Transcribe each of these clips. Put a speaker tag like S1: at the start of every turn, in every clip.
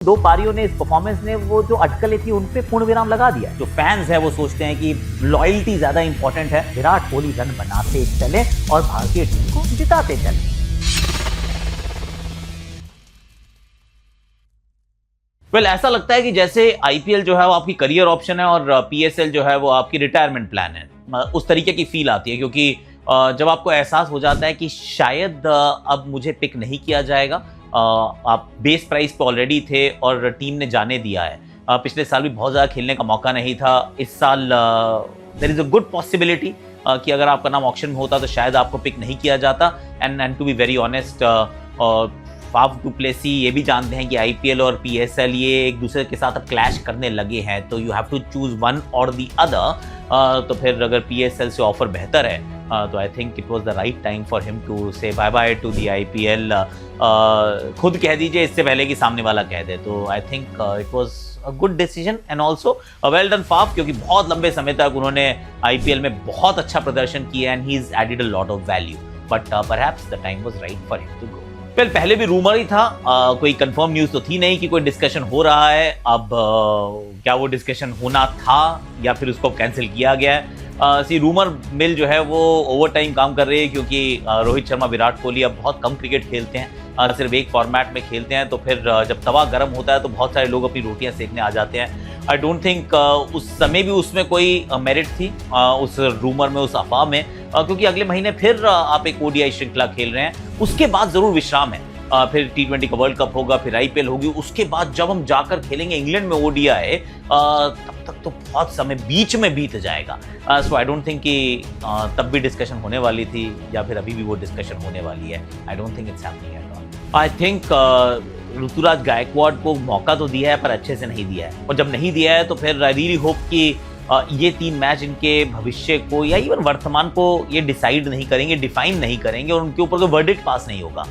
S1: दो पारियों ने इस परफॉर्मेंस ने वो जो अटकलें थी उन पे पूर्ण विराम लगा दिया। जो फैंस है वो सोचते हैं कि लॉयल्टी ज्यादा इंपॉर्टेंट है। विराट कोहली रन बनाते चले और भारतीय टीम को जिताते चले। ऐसा लगता है कि जैसे आईपीएल जो है वो आपकी करियर ऑप्शन है और पीएसएल जो है वो आपकी रिटायरमेंट प्लान है। उस तरीके की फील आती है क्योंकि जब आपको एहसास हो जाता है कि शायद अब मुझे पिक नहीं किया जाएगा, आप बेस प्राइस पे ऑलरेडी थे और टीम ने जाने दिया है। पिछले साल भी बहुत ज़्यादा खेलने का मौका नहीं था। इस साल there is a good possibility कि अगर आपका नाम ऑक्शन में होता तो शायद आपको पिक नहीं किया जाता। And to be very honest, Faf du Plessis ये भी जानते हैं कि आईपीएल और पीएसएल ये एक दूसरे के साथ अब क्लैश करने लगे हैं, तो you have to choose one और दी अदर। तो फिर अगर पीएसएल से ऑफर बेहतर है तो I think it was the right time for him to say bye bye to the IPL. खुद कह दीजिए इससे पहले कि सामने वाला कह दे। तो I think it was a good decision and also well done Faf, क्योंकि बहुत लंबे समय तक उन्होंने आईपीएल में बहुत अच्छा प्रदर्शन किया and he is added a lot of value, but perhaps the time was right for him to go. पहले भी रूमर ही था, कोई कंफर्म न्यूज तो थी नहीं कि कोई डिस्कशन हो रहा है। अब क्या वो डिस्कशन होना था या फिर उसको कैंसिल किया गया है? रूमर मिल जो है वो ओवर टाइम काम कर रही है क्योंकि रोहित शर्मा, विराट कोहली अब बहुत कम क्रिकेट खेलते हैं, सिर्फ एक फॉर्मेट में खेलते हैं। तो फिर जब तवा गर्म होता है तो बहुत सारे लोग अपनी रोटियां सेकने आ जाते हैं। आई डोंट थिंक उस समय भी उसमें कोई मेरिट थी, उस रूमर में, उस अफवाह में, क्योंकि अगले महीने फिर आप एक ओडीआई श्रृंखला खेल रहे हैं। उसके बाद जरूर विश्राम है, फिर टी20 का वर्ल्ड कप होगा, फिर आईपीएल होगी। उसके बाद जब हम जाकर खेलेंगे इंग्लैंड में ओडीआई, तब तक तो बहुत समय बीच में बीत जाएगा। सो आई डोंट थिंक कि तब भी डिस्कशन होने वाली थी या फिर अभी भी वो डिस्कशन होने वाली है। I don't think it's happening at all. I think Ruturaj Gaikwad को मौका तो दिया है पर अच्छे से नहीं दिया है, और जब नहीं दिया है तो फिर आई रियली होप कि ये 3 मैच इनके भविष्य को या इवन वर्तमान को ये डिसाइड नहीं करेंगे, डिफाइन नहीं करेंगे और उनके ऊपर कोई वर्डिक्ट पास नहीं होगा,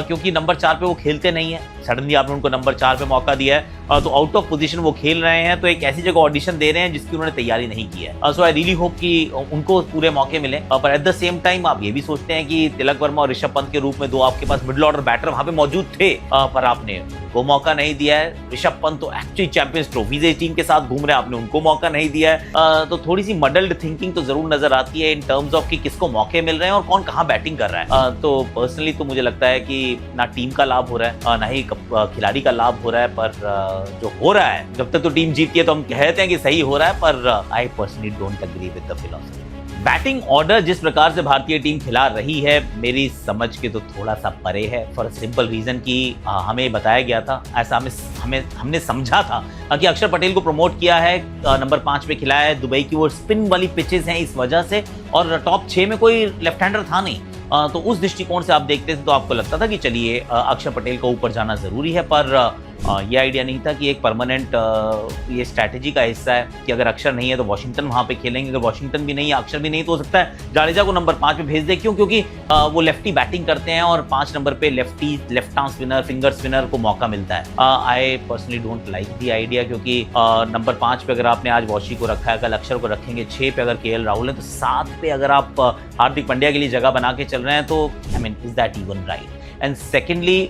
S1: क्योंकि नंबर 4 पे वो खेलते नहीं है। सडनली आपने उनको नंबर 4 पे मौका दिया है, तो आउट ऑफ पोजीशन वो खेल रहे हैं, तो एक ऐसी जगह ऑडिशन दे रहे हैं जिसकी उन्होंने तैयारी नहीं की है। सो आई रियली होप कि उनको पूरे मौके मिले। पर एट द सेम टाइम आप ये भी सोचते हैं कि तिलक वर्मा और ऋषभ पंत के रूप में 2 आपके पास मिडिल ऑर्डर बैटर वहां पे मौजूद थे, पर आपने वो मौका नहीं दिया है। ऋषभ पंत तो एक्चुअली चैंपियंस ट्रॉफी से टीम के साथ घूम रहे हैं, आपने उनको मौका नहीं दिया है। तो थोड़ी सी मडल्ड थिंकिंग तो जरूर नजर आती है इन टर्म्स ऑफ कि किसको मौके मिल रहे हैं और कौन कहाँ बैटिंग कर रहा है। तो पर्सनली तो मुझे लगता है कि ना टीम का लाभ हो रहा है ना ही खिलाड़ी का लाभ हो रहा है, पर जो हो रहा है, जब तक तो टीम जीतती है तो हम कहते हैं कि सही हो रहा है, पर I personally don't agree with the philosophy. Batting order जिस प्रकार से भारतीय टीम खिला रही है मेरी समझ के तो थोड़ा सा परे है, फॉर सिंपल रीजन कि हमें बताया गया था, ऐसा हमने समझा था कि अक्षर पटेल को प्रमोट किया है, नंबर 5 पे खिलाया है। दुबई की वो स्पिन वाली पिचेस हैं इस वजह से, और टॉप 6 में कोई लेफ्ट हैंडर था नहीं। तो उस दृष्टिकोण से आप देखते थे तो आपको लगता था कि चलिए अक्षर पटेल को ऊपर जाना जरूरी है, पर ये आइडिया नहीं था कि एक परमानेंट ये स्ट्रैटेजी का हिस्सा है कि अगर अक्षर नहीं है तो वॉशिंगटन वहां पे खेलेंगे, अगर वॉशिंगटन भी नहीं है, अक्षर भी नहीं, तो हो सकता है जाडेजा को नंबर 5 पे भेज दे। क्यों? क्योंकि वो लेफ्टी बैटिंग करते हैं और 5 नंबर पे left arm spinner, finger spinner को मौका मिलता है। आई personally don't like the idea, क्योंकि नंबर 5 पे अगर आपने आज वॉशी को रखा है, कल अक्षर को रखेंगे, 6 पे अगर केएल राहुल है, तो 7 पे अगर आप हार्दिक पांड्या के लिए जगह बना के चल रहे हैं, तो I mean is that even right? And secondly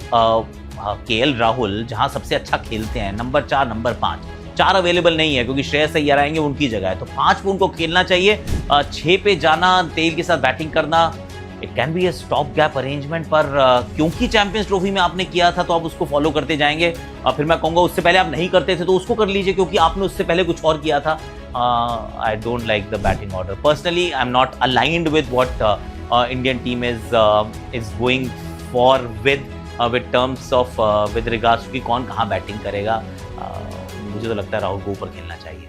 S1: KL Rahul जहां सबसे अच्छा खेलते हैं, नंबर 4, नंबर 5, 4 अवेलेबल नहीं है क्योंकि श्रेयस अय्यर आएंगे, उनकी जगह है, तो 5 पे उनको खेलना चाहिए। 6 पे जाना, तेल के साथ बैटिंग करना, it can be A stop gap arrangement, पर क्योंकि चैंपियंस ट्रॉफी में आपने किया था तो आप उसको फॉलो करते जाएंगे। फिर मैं कहूँगा उससे पहले आप नहीं करते थे तो उसको कर लीजिए, क्योंकि आपने उससे पहले कुछ और किया था। I don't like the batting order personally. I am not aligned with what Indian team is going for with terms of with regards to कि कौन कहाँ बैटिंग करेगा। मुझे तो लगता है राहुल को ऊपर खेलना चाहिए।